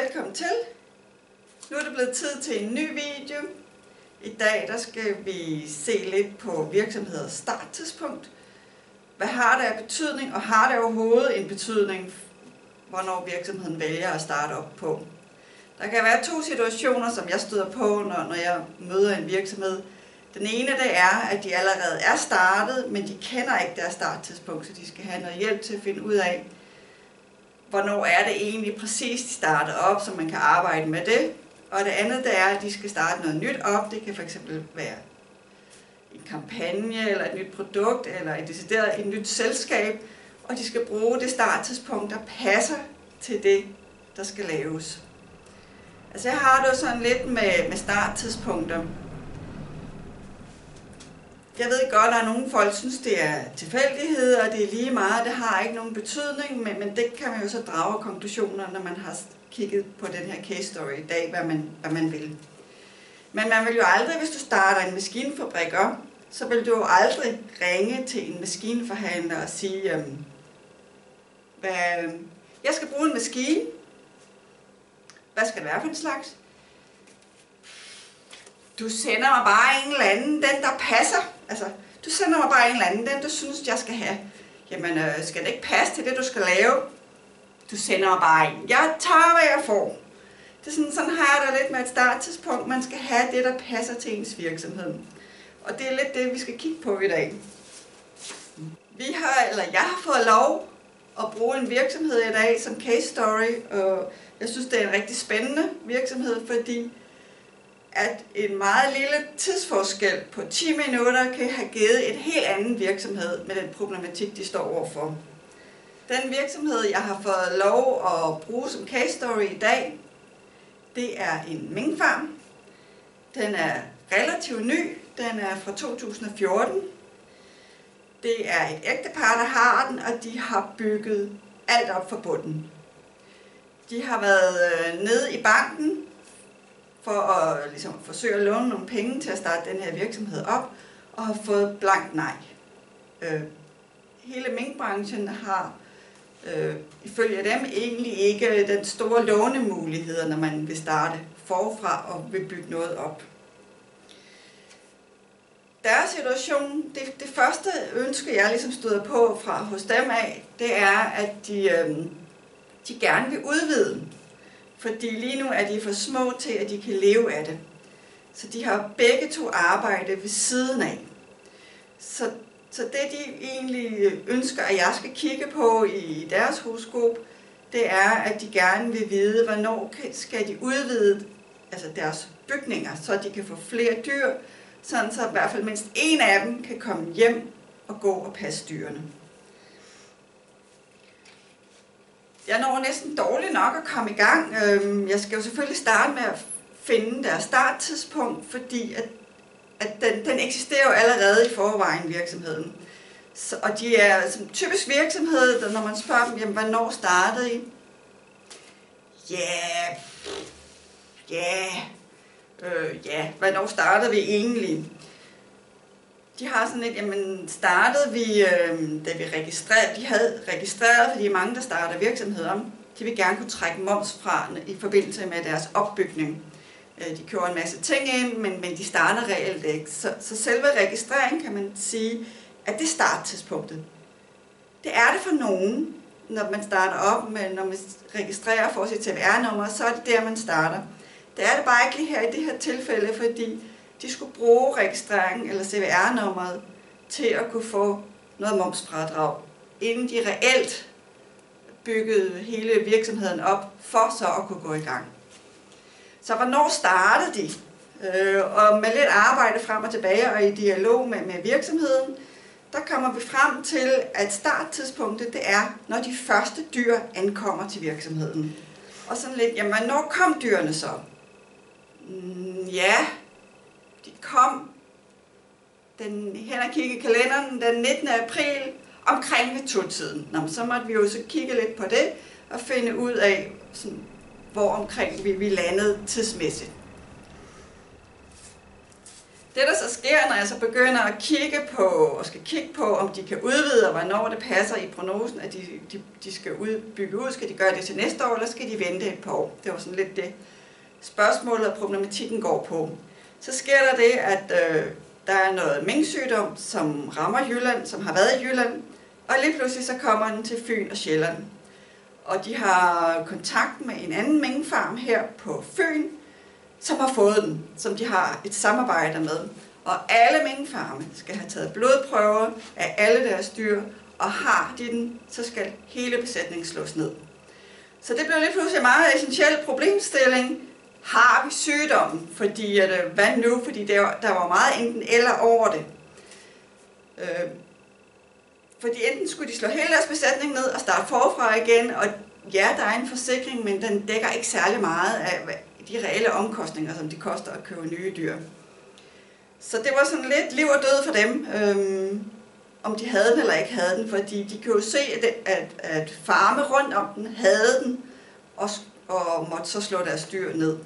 Velkommen til. Nu er det blevet tid til en ny video. I dag der skal vi se lidt på virksomheders starttidspunkt. Hvad har det af betydning, og har det overhovedet en betydning, hvornår virksomheden vælger at starte op på? Der kan være to situationer, som jeg støder på, når jeg møder en virksomhed. Den ene det er, at de allerede er startet, men de kender ikke deres starttidspunkt, så de skal have noget hjælp til at finde ud af, hvornår er det egentlig præcis, de starter op, så man kan arbejde med det. Og det andet det er, at de skal starte noget nyt op. Det kan fx være en kampagne, eller et nyt produkt, eller et nyt selskab. Og de skal bruge det starttidspunkt, der passer til det, der skal laves. Altså jeg har det sådan lidt med starttidspunkter. Jeg ved godt, at der er nogle folk, der synes, det er tilfældigheder, og det er lige meget, det har ikke nogen betydning, men det kan man jo så drage konklusioner, når man har kigget på den her case story i dag, hvad man vil. Men man vil jo aldrig, hvis du starter en maskinefabrik op, så vil du jo aldrig ringe til en maskinforhandler og sige, jeg skal bruge en maskine. Hvad skal det være for en slags? Du sender mig bare en eller anden, den der passer. Altså, du sender mig bare en eller anden, den du synes, jeg skal have. Jamen, skal det ikke passe til det, du skal lave? Du sender mig bare en. Jeg tager, hvad jeg får. Det er sådan har jeg da lidt med et starttidspunkt. Man skal have det, der passer til ens virksomhed. Og det er lidt det, vi skal kigge på i dag. Jeg har fået lov at bruge en virksomhed i dag som case story. Og jeg synes, det er en rigtig spændende virksomhed, fordi at en meget lille tidsforskel på 10 minutter kan have givet et helt anden virksomhed med den problematik, de står overfor. Den virksomhed, jeg har fået lov at bruge som case story i dag, det er en minkfarm. Den er relativt ny. Den er fra 2014. Det er et ægtepar, der har den, og de har bygget alt op fra bunden. De har været nede i banken for at forsøge at låne nogle penge til at starte den her virksomhed op, og har fået blankt nej. Hele minkbranchen har ifølge dem egentlig ikke den store lånemuligheder, når man vil starte forfra og vil bygge noget op. Deres situation, det første ønske, jeg støder på hos dem af, det er, at de gerne vil udvide. Fordi lige nu er de for små til, at de kan leve af det. Så de har begge to arbejde ved siden af. Så det de egentlig ønsker, at jeg skal kigge på i deres horoskop, det er, at de gerne vil vide, hvornår skal de udvide deres bygninger, så de kan få flere dyr, sådan så i hvert fald mindst en af dem kan komme hjem og gå og passe dyrene. Jeg når næsten dårligt nok at komme i gang. Jeg skal jo selvfølgelig starte med at finde deres starttidspunkt, fordi at den eksisterer jo allerede i forvejen, virksomheden. Og de er som typisk virksomhed, når man spørger dem, jamen, hvornår startede I? Hvornår startede vi egentlig? De har sådan et, jamen startede vi, da vi registrerede, de havde registreret, fordi mange, der starter virksomheder, de vil gerne kunne trække moms fra i forbindelse med deres opbygning. De køber en masse ting ind, men de starter reelt ikke. Så selve registreringen kan man sige, at det er starttidspunktet. Det er det for nogen, når man starter op, når man registrerer for sit CVR-nummer, så er det der, man starter. Det er det bare ikke lige her i det her tilfælde, fordi de skulle bruge registreringen eller CVR-nummeret til at kunne få noget momsfradrag, inden de reelt byggede hele virksomheden op, for så at kunne gå i gang. Så hvornår startede de? Og med lidt arbejde frem og tilbage og i dialog med virksomheden, der kommer vi frem til, at starttidspunktet det er, når de første dyr ankommer til virksomheden. Og sådan lidt, jamen hvornår kom dyrene så? De kom hen og kigge i kalenderen den 19. april omkring ved 2-tiden. Så måtte vi jo så kigge lidt på det og finde ud af, hvor omkring vi landede tidsmæssigt. Det der så sker, når jeg så begynder at kigge på, om de kan udvide, og hvornår det passer i prognosen, at de skal bygge ud, skal de gøre det til næste år, eller skal de vente et par år? Det var sådan lidt det spørgsmålet og problematikken går på. Så sker der det, at der er noget minksygdom, som rammer Jylland, som har været i Jylland, og lige pludselig så kommer den til Fyn og Sjælland. Og de har kontakt med en anden minkfarm her på Fyn, som har fået den, som de har et samarbejde med. Og alle minkfarme skal have taget blodprøver af alle deres dyr, og har de den, så skal hele besætningen slås ned. Så det blev lige pludselig en meget essentiel problemstilling. Har vi sygdommen? Fordi, hvad nu? Fordi der var meget enten eller over det. Fordi enten skulle de slå hele deres besætning ned og starte forfra igen, og ja, der er en forsikring, men den dækker ikke særlig meget af de reelle omkostninger, som det koster at købe nye dyr. Så det var sådan lidt liv og død for dem, om de havde den eller ikke havde den, fordi de kunne jo se, at farme rundt om den havde den, og måtte så slå deres dyr ned.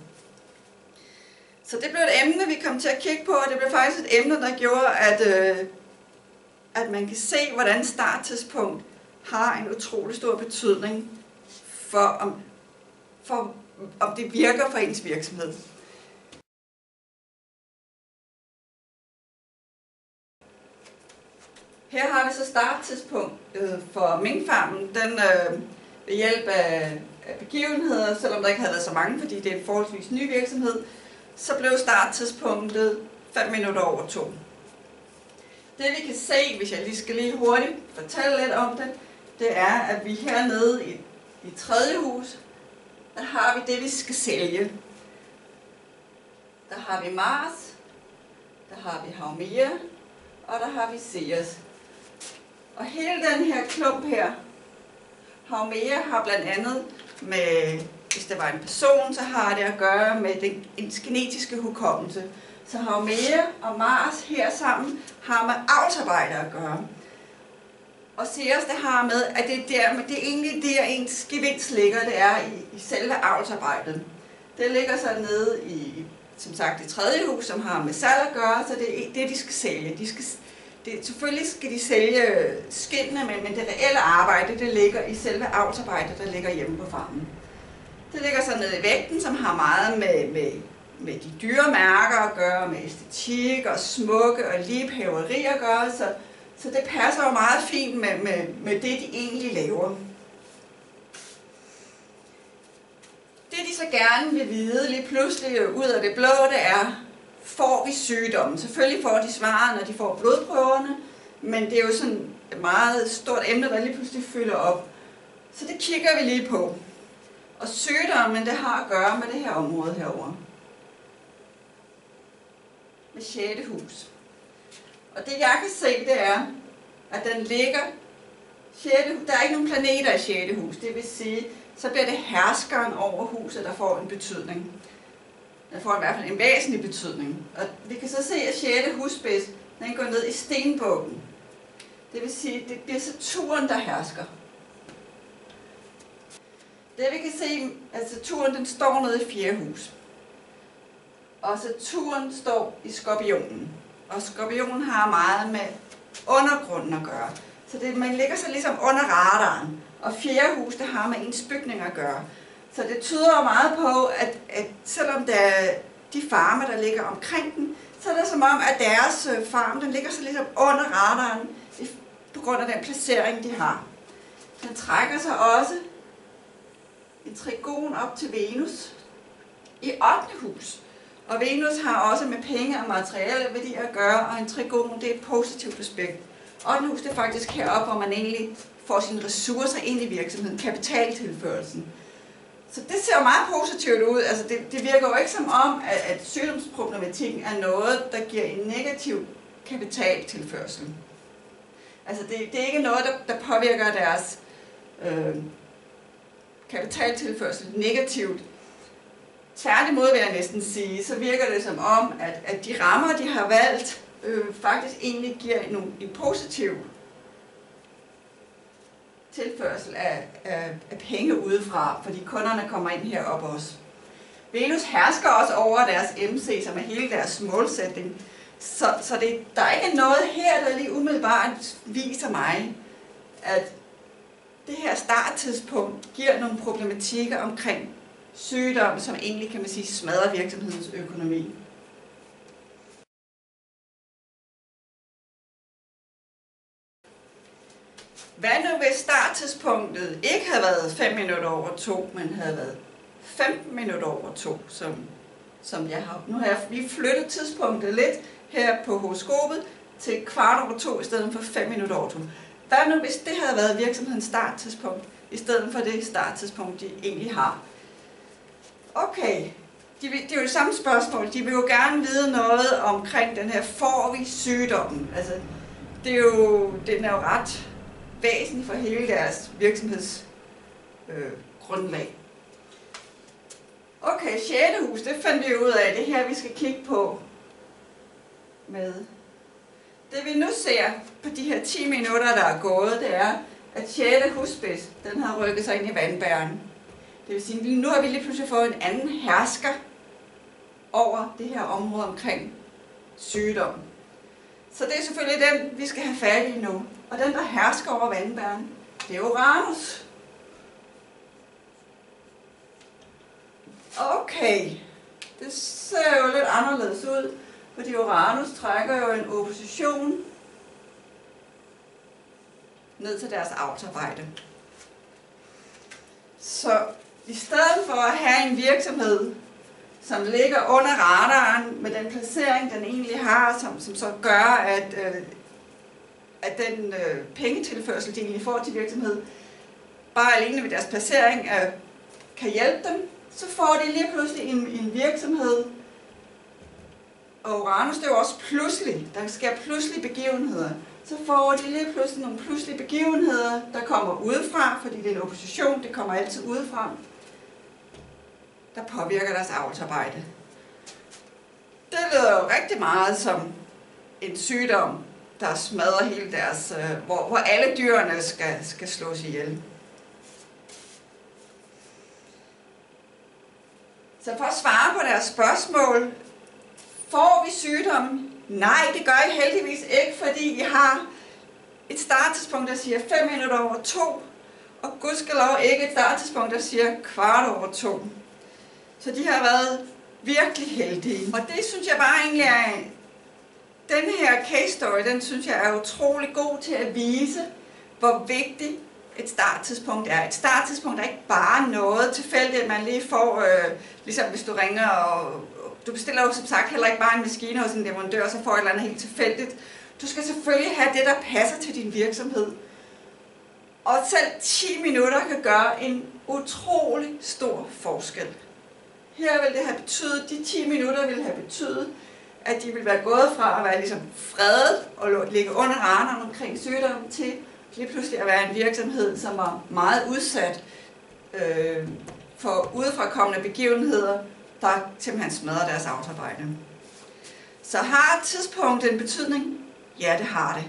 Så det blev et emne, vi kom til at kigge på, og det blev faktisk et emne, der gjorde, at man kan se, hvordan starttidspunkt har en utrolig stor betydning for om det virker for ens virksomhed. Her har vi så starttidspunkt for minkfarmen. Den ved hjælp af begivenheder, selvom der ikke havde været så mange, fordi det er en forholdsvis ny virksomhed, så blev starttidspunktet 5 minutter over 2. Det vi kan se, hvis jeg lige hurtigt fortælle lidt om det, det er, at vi hernede i tredje hus, der har vi det, vi skal sælge. Der har vi Mars, der har vi Haumea, og der har vi Ceres. Og hele den her klump her, Haumea har blandt andet med, hvis det var en person, så har det at gøre med ens genetiske hukommelse. Så Haumea og Mars her sammen har med avlsarbejde at gøre. Og Ceres, det har med, at det er egentlig der ens gevinst ligger, det er i selve avlsarbejdet. Det ligger så nede i, som sagt, i tredje hus, som har med salg at gøre, så det er det, de skal sælge. Selvfølgelig skal de sælge skindene, men det reelle arbejde, det ligger i selve avlsarbejdet, der ligger hjemme på farmen. Det ligger så nede i vægten, som har meget med de dyre mærker at gøre, med æstetik og smukke og liebhaveri at gøre, så det passer jo meget fint med det, de egentlig laver. Det, de så gerne vil vide lige pludselig ud af det blå, det er, får vi sygdommen? Selvfølgelig får de svaret, når de får blodprøverne, men det er jo sådan et meget stort emne, der lige pludselig fylder op. Så det kigger vi lige på. Og sygdommen, det har at gøre med det her område herovre. Med 6. hus. Og det jeg kan se, det er, at den ligger 6. hus. Der er ikke nogen planeter i 6. hus. Det vil sige, så bliver det herskeren over huset, der får en betydning. Den får i hvert fald en væsentlig betydning. Og vi kan så se, at 6. husspids, den går ned i stenbukken. Det vil sige, det bliver Saturn, der hersker. Det vi kan se, at Saturn den står nede i 4. hus. Og Saturn står i skorpionen. Og skorpionen har meget med undergrunden at gøre. Så man ligger så ligesom under radaren. Og 4. hus, det har med ens bygning at gøre. Så det tyder jo meget på, at selvom der er de farme, der ligger omkring den, så er det som om, at deres farm, den ligger så ligesom under radaren, på grund af den placering, de har. Den trækker sig også en trigon op til Venus i 8. hus. Og Venus har også med penge og materielle værdier at gøre, og en trigon, det er et positivt aspekt. 8. hus, det er faktisk heroppe, hvor man egentlig får sine ressourcer ind i virksomheden, kapitaltilførelsen. Så det ser jo meget positivt ud. Altså det virker jo ikke som om, at sygdomsproblematikken er noget, der giver en negativ kapitaltilførsel. Altså det er ikke noget, der påvirker deres kapitaltilførsel negativt. Tværtimod vil jeg næsten sige, så virker det som om, at de rammer, de har valgt, faktisk egentlig giver en positiv tilførsel af penge udefra, fordi kunderne kommer ind heroppe også. Venus hersker også over deres MC, som er hele deres målsætning. Så der er ikke noget her, der lige umiddelbart viser mig, at det her starttidspunkt giver nogle problematikker omkring sygdom, som egentlig, kan man sige, smadrer virksomhedens økonomi. Hvad nu hvis starttidspunktet ikke havde været 5 minutter over 2, men havde været 15 minutter over 2, som jeg har. Nu har jeg lige flyttet tidspunktet lidt her på horoskopet til 1/4 over 2 i stedet for 5 minutter over 2. Hvad nu hvis det havde været virksomhedens starttidspunkt, i stedet for det starttidspunkt, de egentlig har? Okay, det er jo det samme spørgsmål. De vil jo gerne vide noget omkring den her, får vi sygdommen? Altså, den er jo ret væsentlig for hele deres virksomhedsgrundlag. Okay, 6. hus, det fandt vi ud af. Det her, vi skal kigge på med. Det vi nu ser på de her 10 minutter, der er gået, det er, at 6. husspids, den har rykket sig ind i vandbæren. Det vil sige, nu har vi lige pludselig fået en anden hersker over det her område omkring sygdom. Så det er selvfølgelig den, vi skal have fat i nu. Og den, der hersker over vandbæren, det er Uranus. Okay, det ser jo lidt anderledes ud, fordi Uranus trækker jo en opposition ned til deres avlsarbejde. Så i stedet for at have en virksomhed, som ligger under radaren med den placering, den egentlig har, som så gør, at den pengetilførsel, de egentlig får til virksomhed, bare alene ved deres placering kan hjælpe dem, så får de lige pludselig en virksomhed. Og Uranus, det er jo også pludselig. Der sker pludselige begivenheder. Så får de lige pludselig nogle pludselige begivenheder, der kommer udefra, fordi det er en opposition, det kommer altid udefra, der påvirker deres avlsarbejde. Det lyder jo rigtig meget som en sygdom, der smadrer hele deres, hvor alle dyrene skal slås ihjel. Så for at svare på deres spørgsmål, får vi sygdommen? Nej, det gør I heldigvis ikke, fordi I har et starttidspunkt, der siger 5 minutter over 2, og gudskelov ikke et starttidspunkt, der siger 1/4 over 2. Så de har været virkelig heldige. Og det synes jeg bare egentlig er, den her case story, den synes jeg er utrolig god til at vise, hvor vigtigt et starttidspunkt er. Et starttidspunkt er ikke bare noget tilfældigt, at man lige får, ligesom hvis du ringer, og du bestiller jo som sagt heller ikke bare en maskine hos en leverandør, og så får et eller andet helt tilfældigt. Du skal selvfølgelig have det, der passer til din virksomhed. Og selv 10 minutter kan gøre en utrolig stor forskel. Her vil det have betydet, de 10 minutter vil have betydet, at de vil være gået fra at være ligesom fredet og ligge under radaren omkring sygdommen til lige pludselig at være en virksomhed, som var meget udsat for udefrakommende begivenheder, der simpelthen smadrer deres avlsarbejde. Så har tidspunktet en betydning? Ja, det har det.